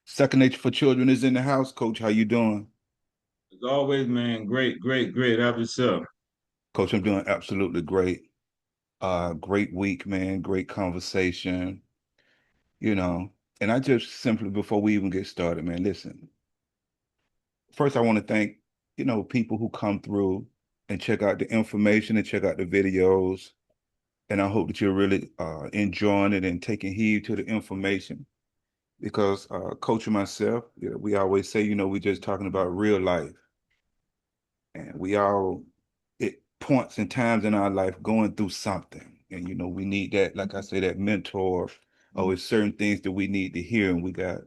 Second Nature for Children is in the house. Coach, how you doing? As always, man, great, great, great. Have yourself. Coach, I'm doing absolutely great. Great week, man. Great conversation, you know. And I just simply, before we even get started, man, listen. First, I want to thank, people who come through and check out the information and check out the videos. And I hope that you're really enjoying it and taking heed to the information. Because Coach and myself, we always say, we're just talking about real life. And we all at points and times in our life going through something. And we need that, like I say, that mentor, or it's certain things that we need to hear. And we got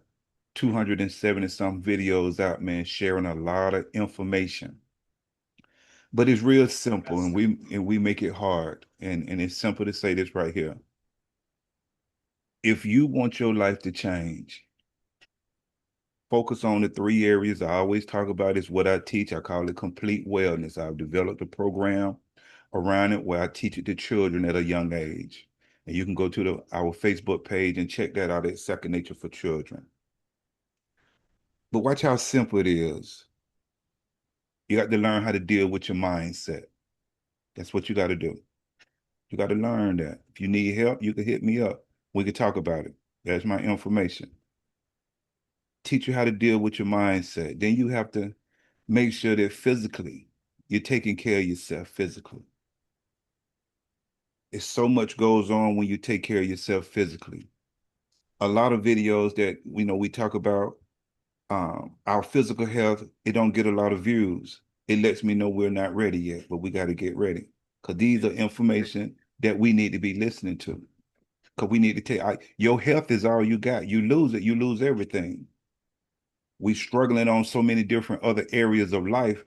270 some videos out, man, sharing a lot of information. But it's real simple and we make it hard. And it's simple to say this right here. If you want your life to change, focus on the three areas I always talk about. Is what I teach. I call it complete wellness. I've developed a program around it where I teach it to children at a young age. And you can go to our Facebook page and check that out at Second Nature for Children. But watch how simple it is. You got to learn how to deal with your mindset. That's what you got to do. You got to learn that. If you need help, you can hit me up. We can talk about it. That's my information. Teach you how to deal with your mindset. Then you have to make sure that physically you're taking care of yourself physically. It's so much goes on when you take care of yourself physically. A lot of videos that we talk about our physical health, it don't get a lot of views. It lets me know we're not ready yet, but we got to get ready because these are information that we need to be listening to. Because we need to take your health is all you got. You lose it, you lose everything. We struggling on so many different other areas of life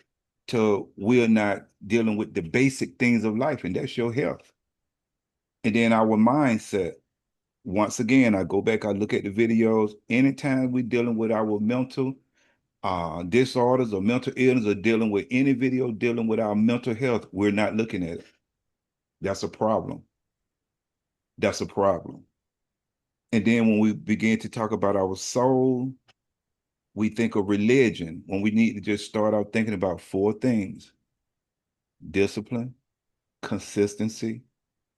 till we're not dealing with the basic things of life, and that's your health. And then our mindset. Once again, I go back, I look at the videos. Anytime we're dealing with our mental disorders or mental illness or dealing with any video dealing with our mental health, we're not looking at it. That's a problem. That's a problem. And then when we begin to talk about our soul, we think of religion when we need to just start out thinking about four things: discipline, consistency,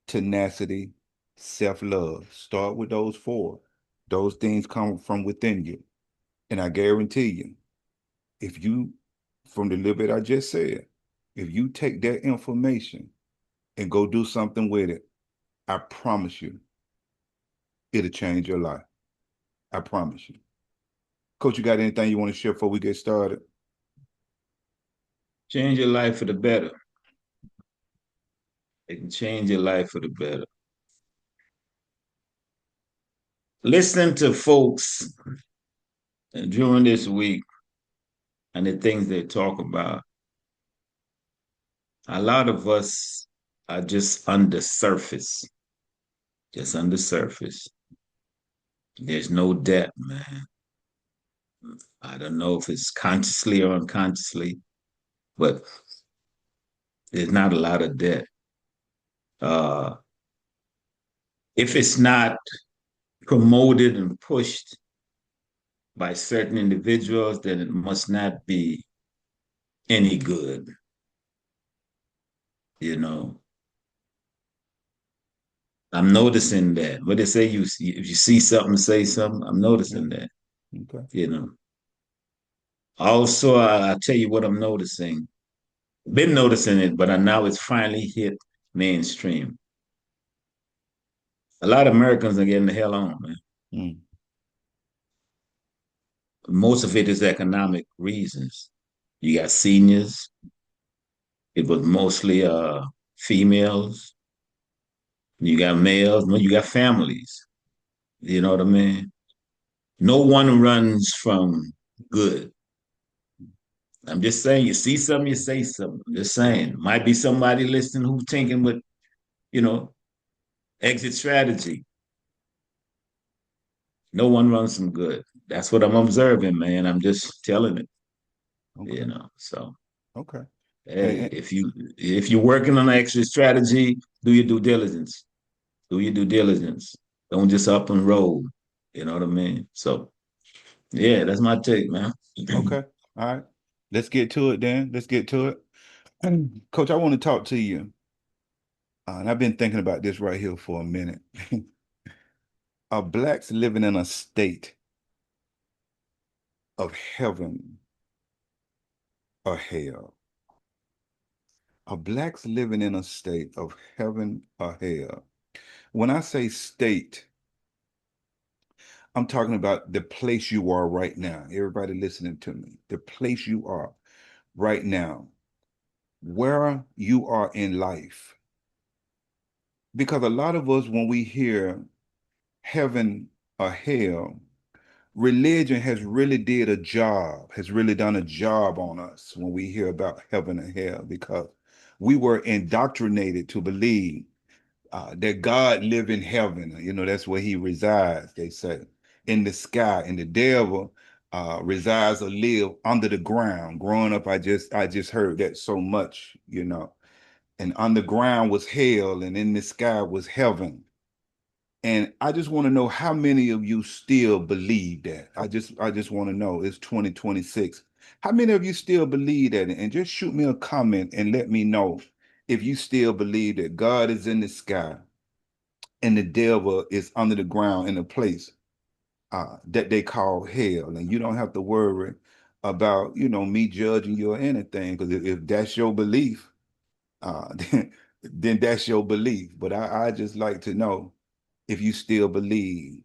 tenacity, self-love. Start with those four. Those things come from within you. And I guarantee you, if you, from the little bit I just said, if you take that information and go do something with it, I promise you, it'll change your life. I promise you. Coach, you got anything you want to share before we get started? Change your life for the better. It can change your life for the better. Listening to folks during this week and the things they talk about, a lot of us are just under surface, just under surface. There's no depth, man. I don't know if it's consciously or unconsciously, but there's not a lot of depth. Uh, if it's not promoted and pushed by certain individuals, then it must not be any good. You know, I'm noticing that. What they say, if you see something, say something. I'm Yeah. noticing that. Okay. You know. Also, I tell you what I'm noticing. Been noticing it, but now it's finally hit mainstream. A lot of Americans are getting the hell on, man. Mm. Most of it is economic reasons. You got seniors. It was mostly females. You got males. No, you got families. You know what I mean? No one runs from good. I'm just saying, you see something, you say something. I'm just Yeah. saying. Might be somebody listening who's thinking with, you know, exit strategy. No one runs from good. That's what I'm observing, man. I'm just telling it, Okay. So Okay. And, hey, and if you're working on an exit strategy, do your due diligence. Do your due diligence. Don't just up and roll. You know what I mean? So Yeah, that's my take, man. Okay. All right. Let's get to it then. Let's get to it. Coach, I want to talk to you. And I've been thinking about this right here for a minute. Are blacks living in a state of heaven or hell? Are blacks living in a state of heaven or hell? When I say state, I'm talking about the place you are right now. Everybody listening to me, the place you are right now, where you are in life. Because a lot of us, when we hear heaven or hell, religion has really did a job, has really done a job on us when we hear about heaven and hell, because we were indoctrinated to believe that God live in heaven. You know, that's where he resides, they say, in the sky. And the devil resides or live under the ground. Growing up, I just heard that so much, you know. And underground was hell, and in the sky was heaven. And I just want to know how many of you still believe that. I just want to know. It's 2026. How many of you still believe that? And just shoot me a comment and let me know if you still believe that God is in the sky and the devil is under the ground in a place that they call hell. And you don't have to worry about, me judging you or anything, because if that's your belief, then that's your belief. But I just like to know if you still believe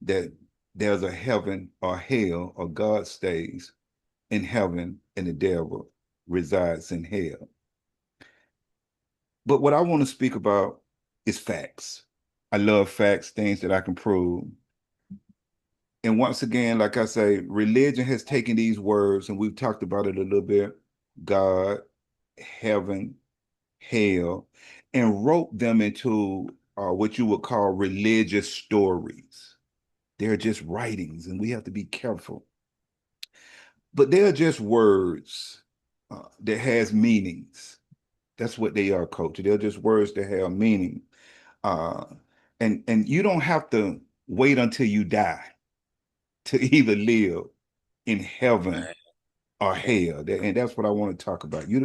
that there's a heaven or hell, or God stays in heaven and the devil resides in hell. But what I want to speak about is facts. I love facts, things that I can prove. And once again, like I say, religion has taken these words, and we've talked about it a little bit: God, heaven, hell, and wrote them into what you would call religious stories. They're just writings, and we have to be careful. But they're just words that has meanings. That's what they are, coach. They're just words that have meaning. Uh, and you don't have to wait until you die to either live in heaven Right. or hell. And that's what I want to talk about. You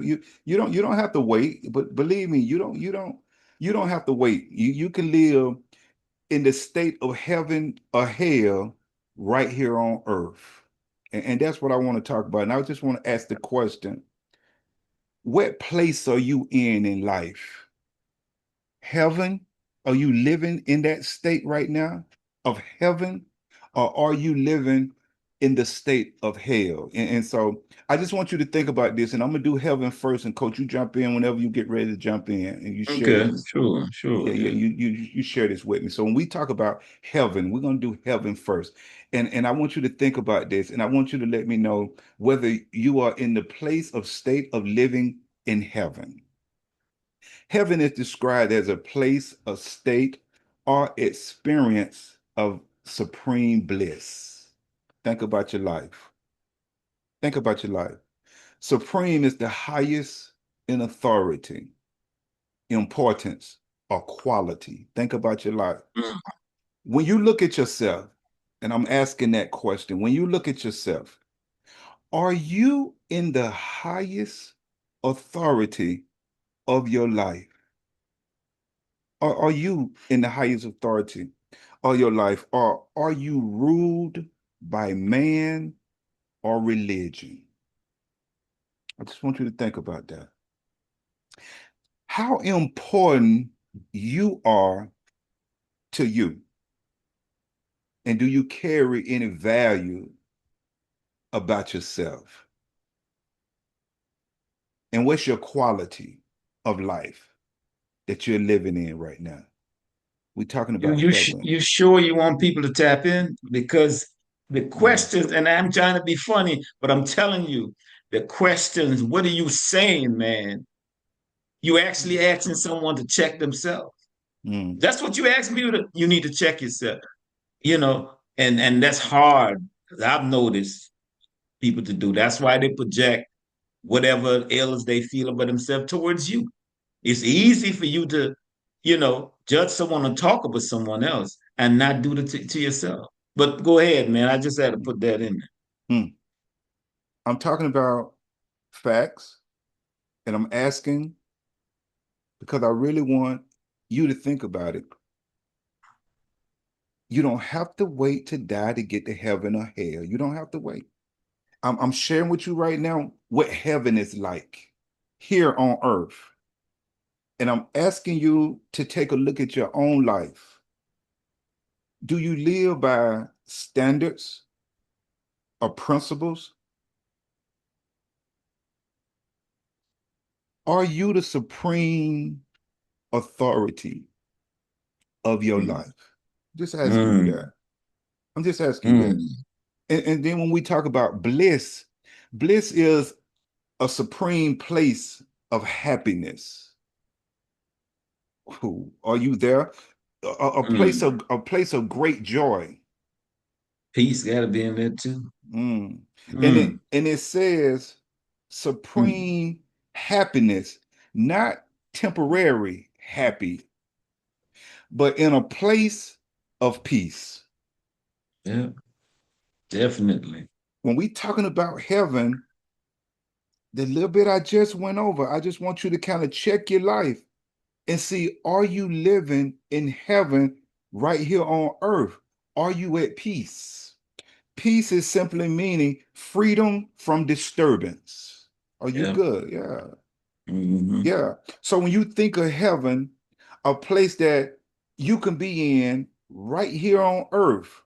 don't have to wait, but believe me, you don't have to wait. You can live in the state of heaven or hell right here on earth. And that's what I want to talk about. And I just want to ask the question: what place are you in life? Heaven? Are you living in that state right now of heaven? Or are you living in the state of hell? And so I just want you to think about this. And I'm going to do heaven first. And coach, you jump in whenever you get ready to jump in and you share Okay, this. sure, Yeah, sure, yeah, yeah. you share this with me. So when we talk about heaven, we're gonna do heaven first. And I want you to think about this, and I want you to let me know whether you are in the place of state of living in heaven. Heaven is described as a place, a state, or experience of supreme bliss. Think about your life. Think about your life. Supreme is the highest in authority, importance, or quality. Think about your life. Mm. When you look at yourself, and I'm asking that question, when you look at yourself, are you in the highest authority of your life? Or are you in the highest authority of your life? Or are you ruled by man or religion? I just want you to think about that. How important you are to you, and do you carry any value about yourself? And what's your quality of life that you're living in right now? We're talking You about you heaven. you sure you want people to tap in? Because the Mm, questions, and I'm trying to be funny, but I'm telling you, the questions, what are you saying, man? You actually asking someone to check themselves. mm, That's what you ask people to, you need to check yourself, and that's hard. I've noticed people to do. That's why they project whatever ills they feel about themselves towards you. It's easy for you to, judge someone and talk about someone else and not do it to yourself. But go ahead, man. I just had to put that in Hmm. I'm talking about facts, and I'm asking because I really want you to think about it. You don't have to wait to die to get to heaven or hell. You don't have to wait. I'm sharing with you right now what heaven is like here on earth. And I'm asking you to take a look at your own life. Do you live by standards or principles? Are you the supreme authority of your there. life? Just asking you Mm, that. I'm just asking you that. mm. And then when we talk about bliss, bliss is a supreme place of happiness. Ooh, are you there? Mm. A place of great joy. Peace got to be in there too. Mm. Mm, And it says mm. supreme happiness, not temporary happy, but in a place of peace. Yeah, definitely. When we talking about heaven, the little bit I just went over, I just want you to kind of check your life and see, are you living in heaven right here on earth? Are you at peace? Peace is simply meaning freedom from disturbance. Are you Yeah. good? Yeah. Hmm. Yeah. So when you think of heaven, a place that you can be in right here on earth,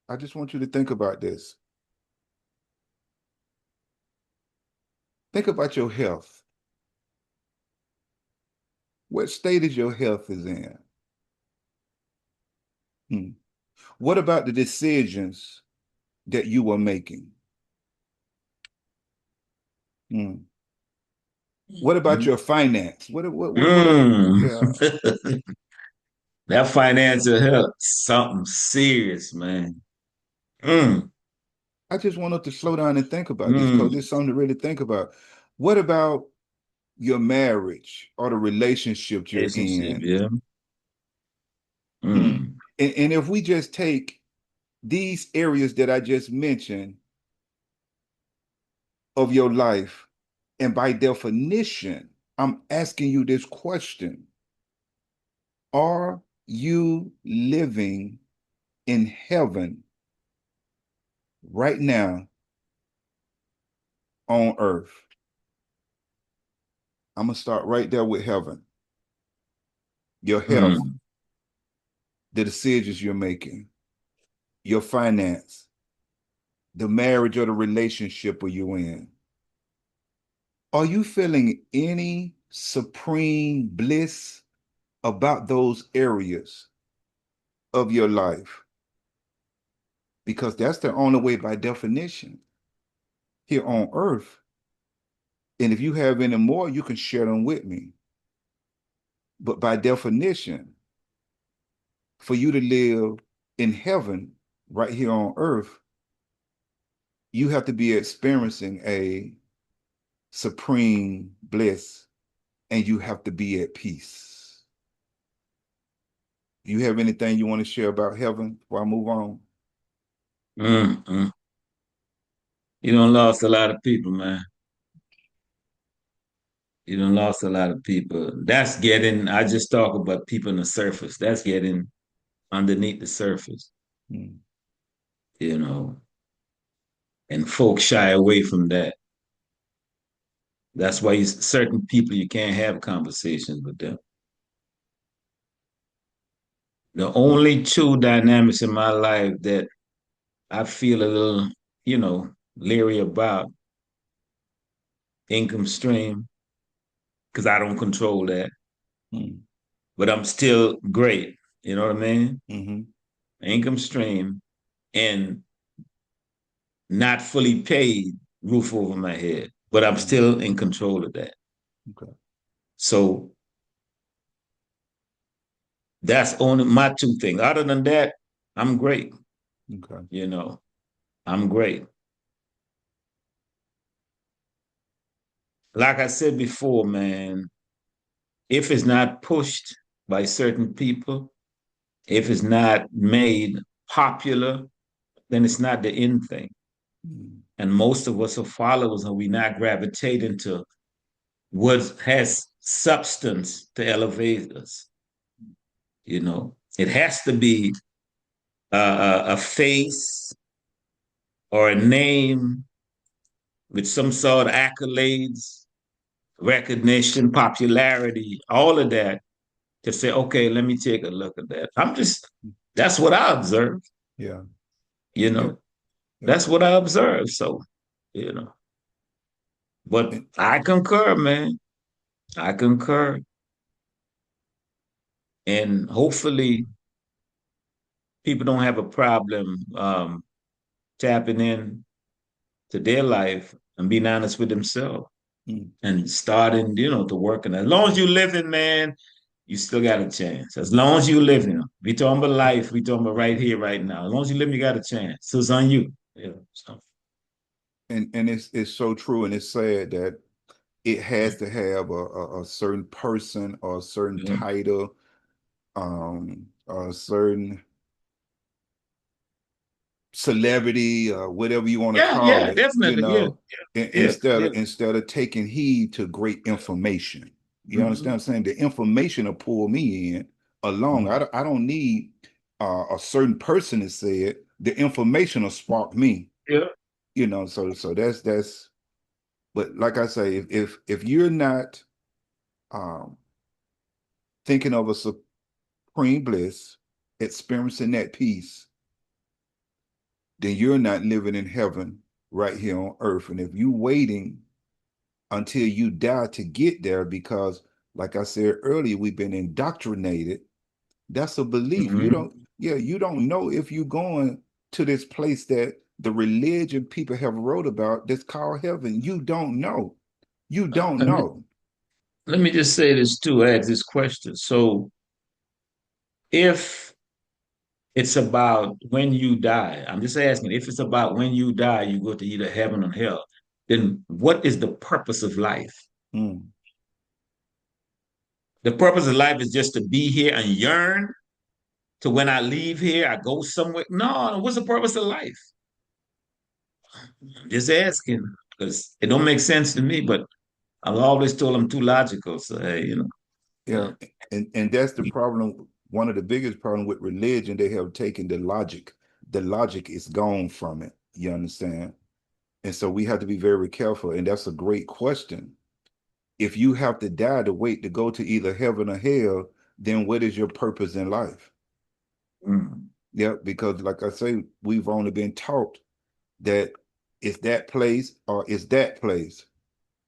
I just want you to think about this. Think about your health. What state is your health is in? Hmm. What about the decisions that you are making? Hmm. What about your finance? Mm. Yeah. That financial health, something serious, man. Mm. I just want us to slow down and think about this because Mm. it's something to really think about. What about your marriage or the relationship you're Relationship, in? yeah. Hmm. Mm. And if we just take these areas that I just mentioned of your life, and by definition, I'm asking you this question. Are you living in heaven right now on earth? I'm going to start right there with heaven. Your health, Mm. the decisions you're making, your finance, the marriage or the relationship are you in? Are you feeling any supreme bliss about those areas of your life? Because that's the only way by definition here on earth. And if you have any more, you can share them with me. But by definition, for you to live in heaven right here on earth, you have to be experiencing a supreme bliss and you have to be at peace. You have anything you want to share about heaven before I move on? Mm. Mm. You done lost a lot of people, man. You done lost a lot of people. That's getting, I just talk about people on the surface. That's getting underneath the surface, Mm, you know, and folks shy away from that. That's why certain people you can't have conversations with them. The only two dynamics in my life that I feel a little, leery about income stream, because I don't control that, mm, but I'm still great. You know what I mean? mm-hmm, Income stream and not fully paid, roof over my head, but I'm mm, still in control of that. okay, So that's only my two things. Other than that, I'm great. okay. You know, I'm great. Like I said before, man, if it's not pushed by certain people, If it's not made popular, then it's not the in thing. Mm, And most of us are followers, and we not gravitating to what has substance to elevate us. You know, it has to be a face or a name with some sort of accolades, recognition, popularity, all of that to say, okay, let me take a look at that. That's what I observe, yeah, you yeah, know, yeah. that's what I observe. So, you know, but And, I concur, man. I concur. And hopefully people don't have a problem tapping in to their life and being honest with themselves mm, and starting, to work. And as long as you're living, man, you still got a chance. As long as you're living, we talking about life, we talking about right here, right now. As long as you live, you got a chance. So it's on you. Yeah. So. and it's so true, and it's sad that it has to have a certain person or a certain Yeah. title, or a certain celebrity, whatever you want to Yeah, call yeah, it, definitely. Yeah, yeah, instead yeah. instead of taking heed to great information. You understand what Mhm. I'm saying? The information will pull me in along. Mhm. I don't need a certain person to say it. The information will spark me. Yeah. So that's. But like I say, if you're not um, thinking of a supreme bliss, experiencing that peace, then you're not living in heaven right here on earth. And if you waiting until you die to get there, because like I said earlier, we've been indoctrinated. That's a belief. Mhm. You don't know if you're going to this place that the religion people have wrote about that's called heaven. You don't know. You don't Let me know. let me just say this too. Ask this question. So, if it's about when you die, I'm just asking. If it's about when you die, you go to either heaven or hell. Then what is the purpose of life? Mm. The purpose of life is just to be here and yearn to when I leave here, I go somewhere. No, what's the purpose of life? I'm just asking because it don't make sense to me. But I've always told them too logical. So hey, Yeah, and that's the problem. One of the biggest problem with religion, they have taken the logic. The logic is gone from it. You understand? And so we have to be very careful. And that's a great question. If you have to die to wait to go to either heaven or hell, then what is your purpose in life? mm, Yeah, because like I say, we've only been taught that it's that place or it's that place.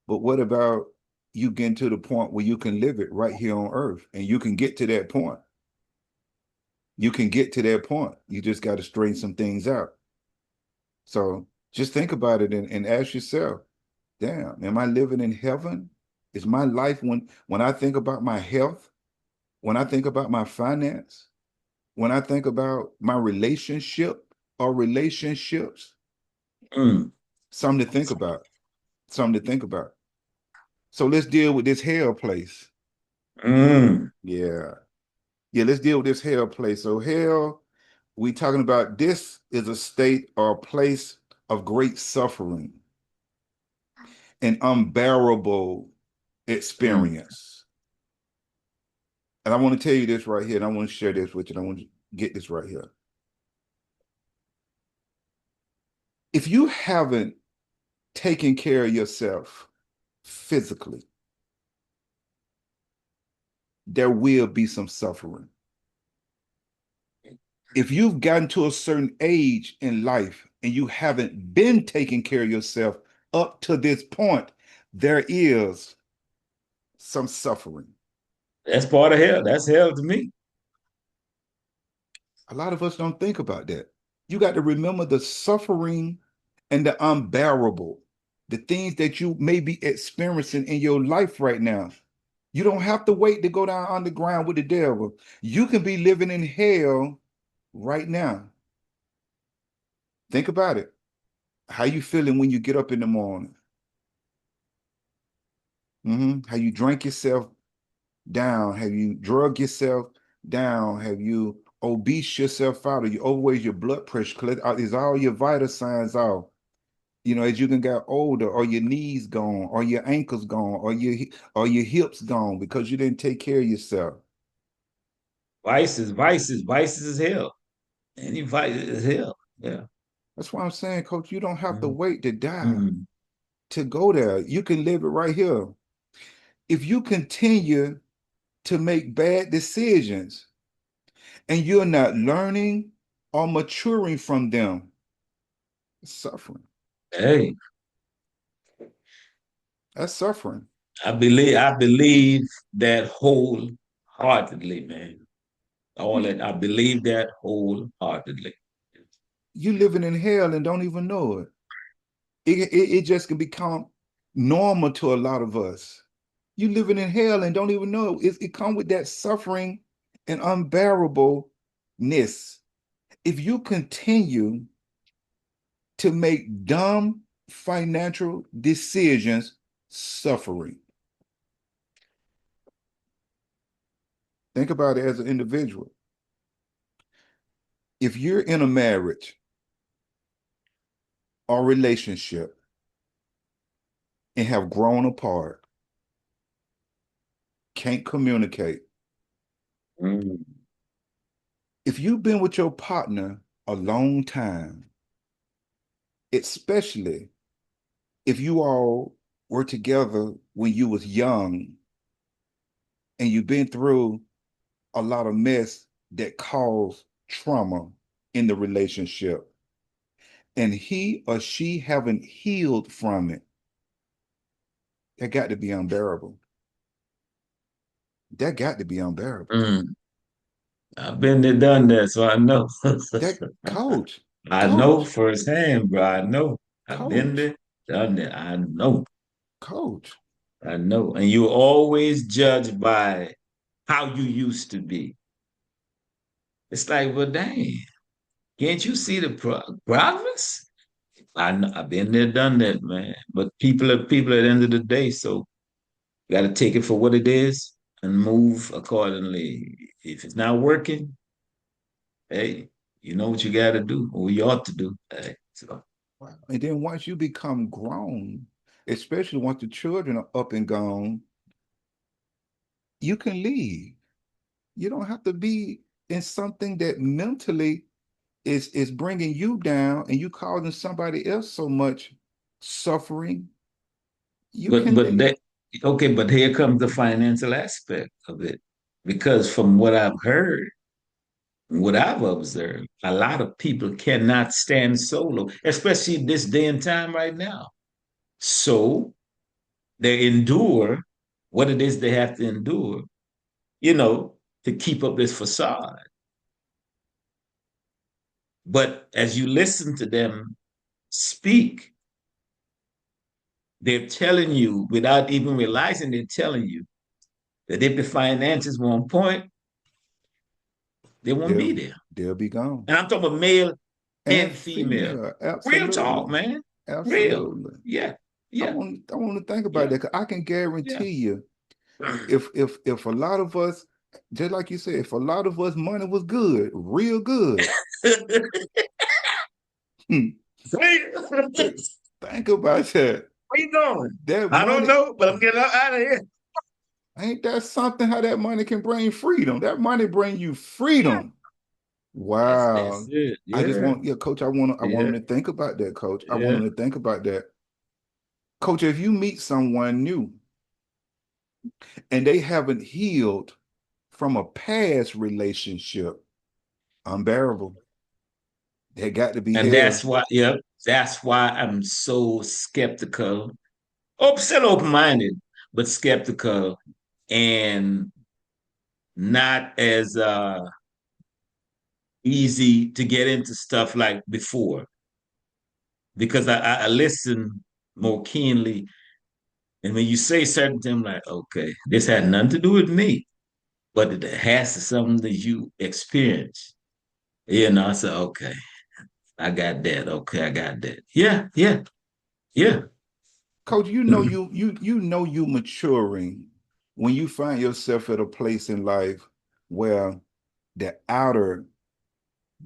But what about you getting to the point where you can live it right here on earth and you can get to that point? You can get to that point. You just got to straighten some things out. So just think about it and ask yourself, damn, am I living in heaven? Is my life when I think about my health, when I think about my finance, when I think about my relationship or relationships, mm, something to think about. Something to think about. So let's deal with this hell place. mm, Yeah. Yeah, let's deal with this hell place. So hell, we talking about this is a state or a place of great suffering, an unbearable mm. experience. And I want to tell you this right here, and I want to share this with you. And I want to get this right here. If you haven't taken care of yourself physically, there will be some suffering. If you've gotten to a certain age in life and you haven't been taking care of yourself up to this point, there is some suffering. That's part of hell. That's hell to me. A lot of us don't think about that. You got to remember the suffering and the unbearable, the things that you may be experiencing in your life right now. You don't have to wait to go down underground with the devil. You can be living in hell right now. Think about it. How you feeling when you get up in the morning? How you drank yourself down? Have you drug yourself down? Have you obese yourself out, or you overweight, your blood pressure, is all your vital signs off. As you can get older, or your knees gone, or your ankles gone, or your hips gone because you didn't take care of yourself. Vices is hell. Any vice is hell. Yeah. That's why I'm saying, coach, you don't have to Mm. wait to die Mm. to go there. You can live it right here. If you continue to make bad decisions and you're not learning or maturing from them, it's suffering. Hey, That's suffering. I believe that wholeheartedly, man. All You that I believe that wholeheartedly. you living in hell and don't even know it. It just can become normal to a lot of us. You living in hell and don't even know it. It come with that suffering and unbearableness. If you continue to make dumb financial decisions, suffering. Think about it as an individual. If you're in a marriage or relationship and have grown apart, can't communicate, Mm. if you've been with your partner a long time, especially if you all were together when you was young and you've been through a lot of mess that caused trauma in the relationship, and he or she haven't healed from it, that got to be unbearable. That got to be unbearable. Mm. I've been there, done that, so I know. That coach, I know coach, firsthand, bro. I know. I've been coach, there, done that. I know. coach. I know. And you always judge by how you used to be. It's like, well, dang, can't you see the progress? I know, I've been there, done that, man. But people are people at the end of the day, so you got to take it for what it is and move accordingly. If it's not working, hey, you know what you got to do or you ought to do. Hey, so. And then once you become grown, especially once the children are up and gone, you can leave. You don't have to be in something that mentally is bringing you down and you causing somebody else so much suffering. You But can but leave. that okay, but here comes the financial aspect of it. Because from what I've heard, what I've observed, a lot of people cannot stand solo, especially this day and time right now. So they endure what it is they have to endure, you know, to keep up this facade. But as you listen to them speak, they're telling you without even realizing they're telling you that if the finances were on point, they won't be They'll there. they'll be gone. And I'm talking about male And and female. female, Real talk, absolutely. man. Real. Absolutely. Yeah. I Yeah. want I want to think about Yeah. that, 'cause I can Yeah. guarantee you, if a lot of us, just like you said, if a lot of us money was good, real good, hmm, Where think about that. you going? That I don't money, know, but I'm getting out of here. ain't that something how that money can bring freedom? That money bring you Yeah. freedom. That's Wow. it. I just Yeah. want, yeah, coach, I want Yeah. him to think about that, coach. I want Yeah. him to think about that. Coach, if you meet someone new and they haven't healed from a past relationship, unbearable. They got to be And hell. that's why I'm so skeptical. Still open-minded, but skeptical and not as easy to get into stuff like before because I listen more keenly. And when you say certain things, I'm like, okay, this had nothing to do with me, but it has to something that you experience. I said, okay, I got that. Okay, I got that. Yeah, yeah, yeah. Coach, you know you maturing when you find yourself at a place in life where the outer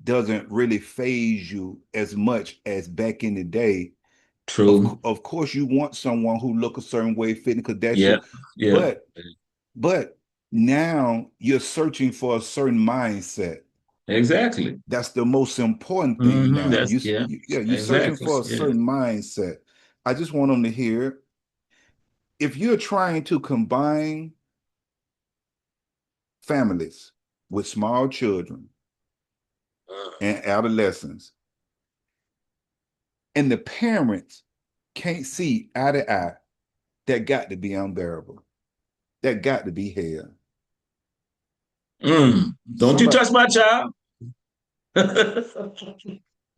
doesn't really phase you as much as back in the day. True. Of course, you want someone who look a certain way, fitting because that's Yeah. your. Yeah. But but now you're searching for a certain mindset. Exactly. That's the most important thing now. That's yeah. Yeah, you're searching Exactly. for a Yeah. certain mindset. I just want them to hear if you're trying to combine families with small children and adolescents, and the parents can't see eye to eye, that got to be unbearable. That got to be hell. Don't you Somebody, touch my child.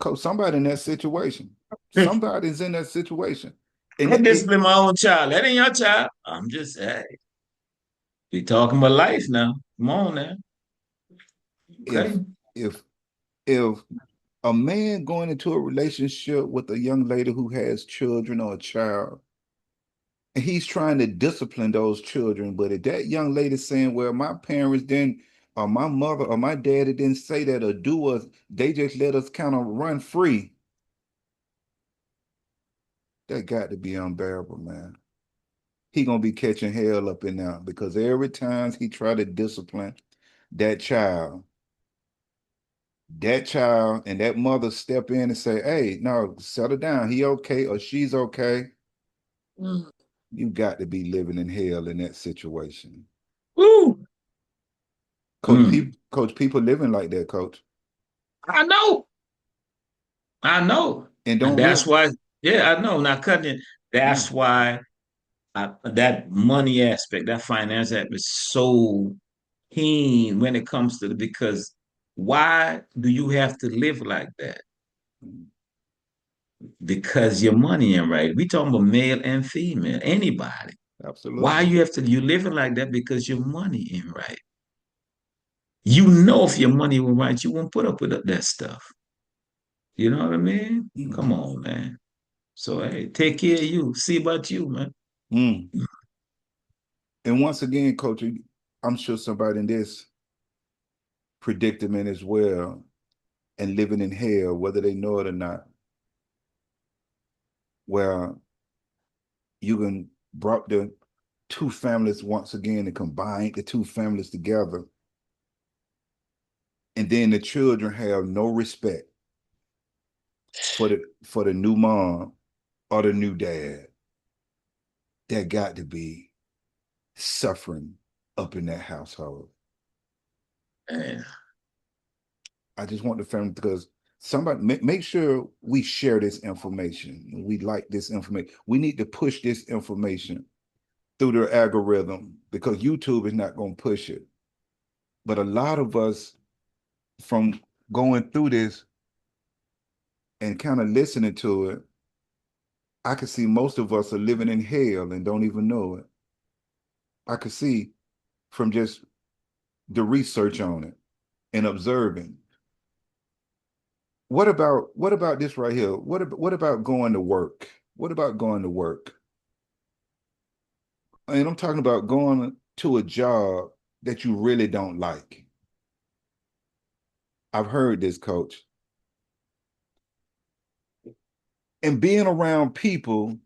coach, somebody in that situation. Somebody's in that situation. And I it, discipline my own child. That ain't your child. I'm just, hey, be talking about life now. Come on now. Okay. if if if a man going into a relationship with a young lady who has children or a child, and he's trying to discipline those children, but if that young lady saying, well, my parents didn't, or my mother or my daddy didn't say that or do us, they just let us kind of run free, that got to be unbearable, man. He gonna be catching hell up in there because every time he try to discipline that child, that child and that mother step in and say, hey, no, settle down. He okay or she's okay. Mm. You got to be living in hell in that situation. Woo. Coach, people living like that, coach. I know. I know. And And don't that's real why, yeah, I know. Not cutting it. mm, That's why that money aspect, that finance aspect is so keen when it comes to because why do you have to live like that? mm, Because your money ain't right. We talking about male and female, anybody. Why absolutely. you have to you living like that? Because your money ain't right. You know if your money was right, you won't put up with that stuff. You know what I mean? Mm, Come on, man. So hey, take care of you. See about you, man. mm. And once again, coach, I'm sure somebody in this predicament as well and living in hell, whether they know it or not, where you can brought the two families once again and combined the two families together. And then the children have no respect for the new mom or the new dad. That got to be suffering up in that household. Man. I just want the family because somebody make sure we share this information. We like this information. We need to push this information through their algorithm because YouTube is not going to push it. But a lot of us from going through this and kind of listening to it, I could see most of us are living in hell and don't even know it. I could see from just the research on it and observing. What about this right here? What about going to work? What about going to work? And I'm talking about going to a job that you really don't like. I've heard this, coach. And being around people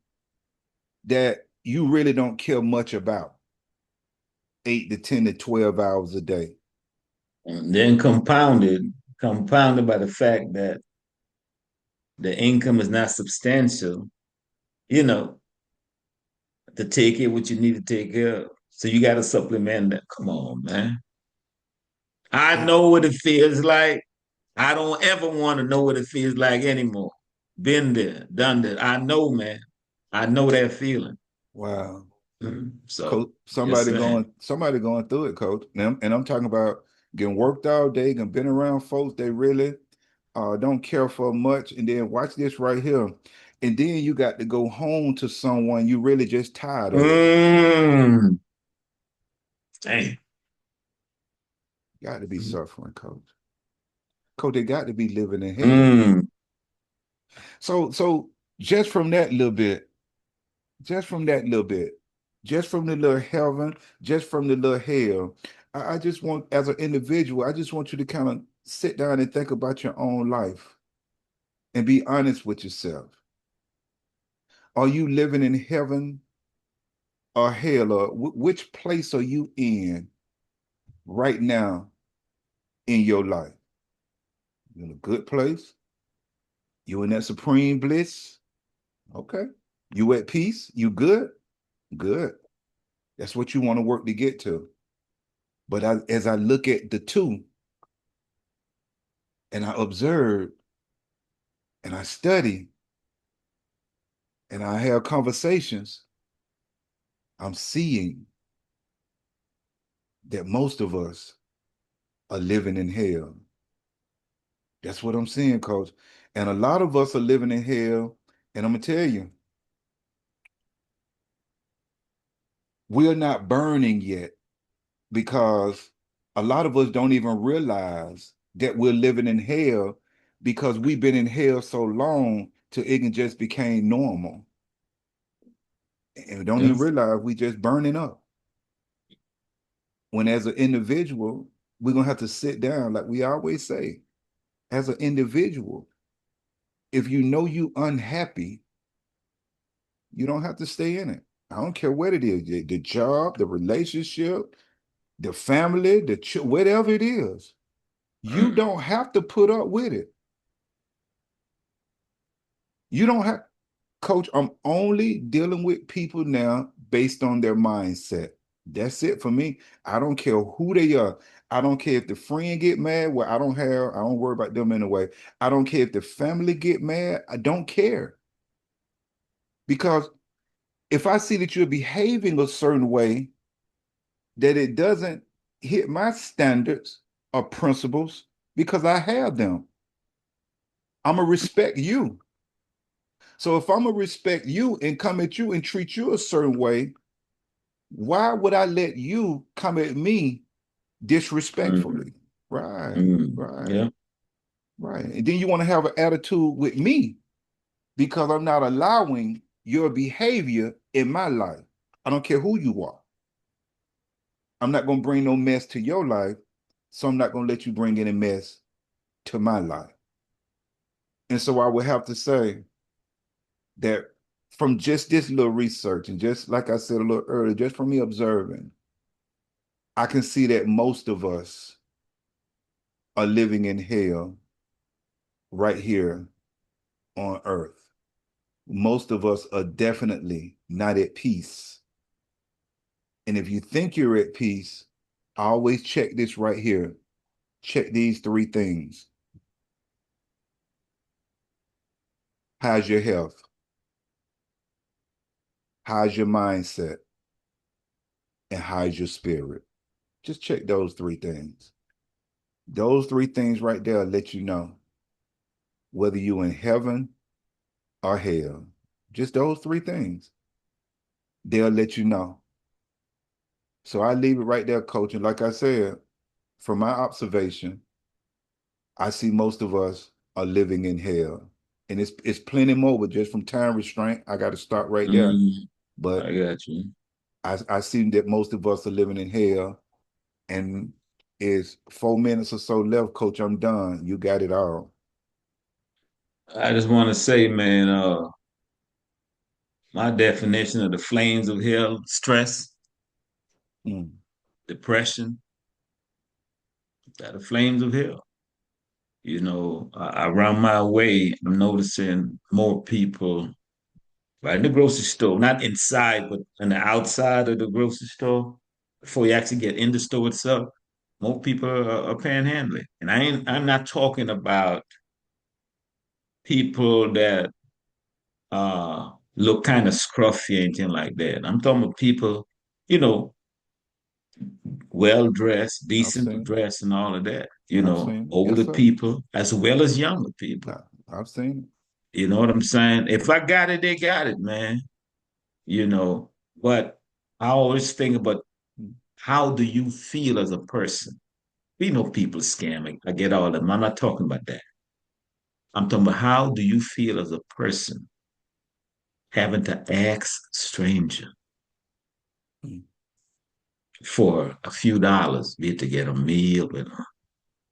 that you really don't care much about 8 to 10 to 12 hours a day. And then compounded by the fact that the income is not substantial, you know, to take care of what you need to take care of. So you got to supplement that. Come on, man. I And know what it feels like. I don't ever want to know what it feels like anymore. Been there, done that. I know, man. I know that feeling. wow. So, Coach, just saying. somebody going through it, coach. And I'm talking about getting worked all day, and been around folks they really don't care for much. And then watch this right here. And then you got to go home to someone you really just tired of. Mm, dang. Got to be suffering, coach. Coach, they got to be living in hell. Mm. So just from that little bit, just from that little bit, just from the little heaven, just from the little hell, I just want, as an individual, I just want you to kind of sit down and think about your own life and be honest with yourself. Are you living in heaven or hell, or which place are you in right now in your life? You in a good place? You in that supreme bliss? Okay. You at peace? You good? Good. That's what you want to work to get to. But as I look at the two and I observe and I study and I have conversations, I'm seeing that most of us are living in hell. That's what I'm seeing, coach. And a lot of us are living in hell. And I'm going to tell you, we're not burning yet because a lot of us don't even realize that we're living in hell because we've been in hell so long till it can just became normal. And we don't Yeah. even realize we just burning up. When as an individual, we're gonna have to sit down, like we always say, as an individual, if you know you unhappy, you don't have to stay in it. I don't care what it is, the job, the relationship, the family, whatever it is. You Mm. don't have to put up with it. You don't have, coach, I'm only dealing with people now based on their mindset. That's it for me. I don't care who they are. I don't care if the friend get mad. Well, I don't worry about them anyway. I don't care if the family get mad. I don't care. Because if I see that you're behaving a certain way, that it doesn't hit my standards or principles, because I have them, I'm gonna respect you. So if I'm gonna respect you and come at you and treat you a certain way, why would I let you come at me Mm. disrespectfully? Right, Mm. right, Yeah. right. And then you want to have an attitude with me because I'm not allowing your behavior in my life. I don't care who you are. I'm not going to bring no mess to your life, so I'm not going to let you bring any mess to my life. And so I would have to say that from just this little research, and just like I said a little earlier, just from me observing, I can see that most of us are living in hell right here on earth. Most of us are definitely not at peace. And if you think you're at peace, I always check this right here. Check these three things. How's your health? How's your mindset? And how's your spirit? Just check those three things. Those three things right there let you know whether you're in heaven or hell. Just those three things. They'll let you know. So I leave it right there, coach. And like I said, from my observation, I see most of us are living in hell. And it's plenty more, but just from time restraint, I got to start right there. Mm. But I got you. I see that most of us are living in hell. And it's 4 minutes or so left, coach. I'm done. You got it all. I just want to say, man, my definition of the flames of hell: stress, Mm, depression, that the flames of hell. Around my way, I'm noticing more people right in the grocery store, not inside, but on the outside of the grocery store. Before you actually get in the store itself, more people are panhandling. And I'm not talking about people that look kind of scruffy, anything like that. I'm talking about people, you know, well dressed, I've decent seen dressed, and all of that. I've seen it. Yes, Older sir. people as well as younger people. I've seen You know what I'm saying? If I got it, they got it, man. You know, but I always think about it. how do you feel as a person? We know people scamming. I get all of them. I'm not talking about that. I'm talking about how do you feel as a person having to ask stranger? Mm. for a few dollars, be it to get a meal, but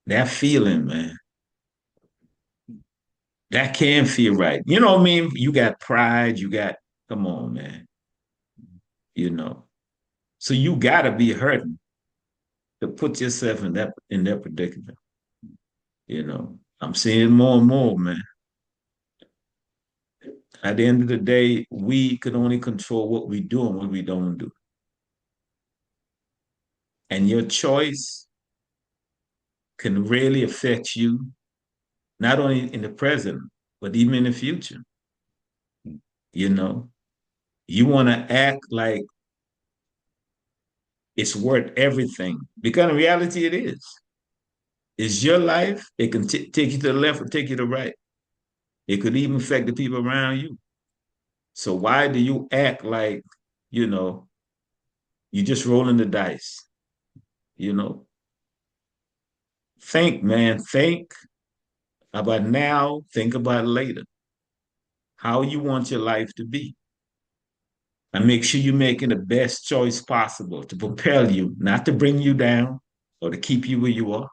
that feeling, man, that can feel right. You know what I mean? You got pride, you got, come on, man, you know. So you gotta be hurting to put yourself in that predicament. You know, I'm seeing more and more, man. At the end of the day, we can only control what we do and what we don't do. And your choice can really affect you, not only in the present, but even in the future. You know, you want to act like it's worth everything because in reality, it is. It's your life. It can take you to the left or take you to the right. It could even affect the people around you. So why do you act like, you know, you just rolling the dice? You know, think, man, think about now, think about later, how you want your life to be. And make sure you're making the best choice possible to propel you, not to bring you down or to keep you where you are.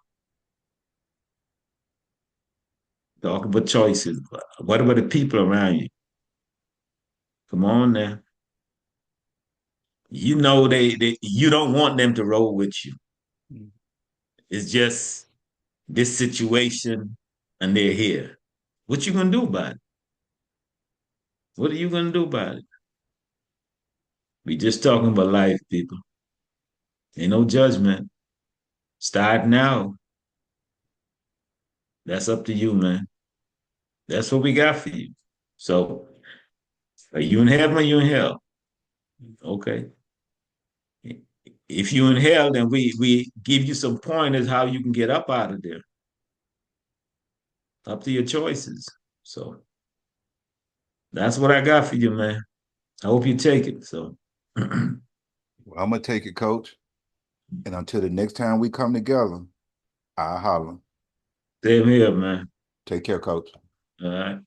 Talk about choices. What about the people around you? Come on now. You know they you don't want them to roll with you. It's just this situation and they're here. What you gonna do about it? What are you gonna do about it? We just talking about life, people. Ain't no judgment. Start now. That's up to you, man. That's what we got for you. So are you in heaven or you in hell? Okay. If you in hell, then we give you some pointers how you can get up out of there. Up to your choices. So that's what I got for you, man. I hope you take it. So same Well, I'm gonna take it, coach. And until the next time we come together, I'll holler. here, man. Take care, coach. All right.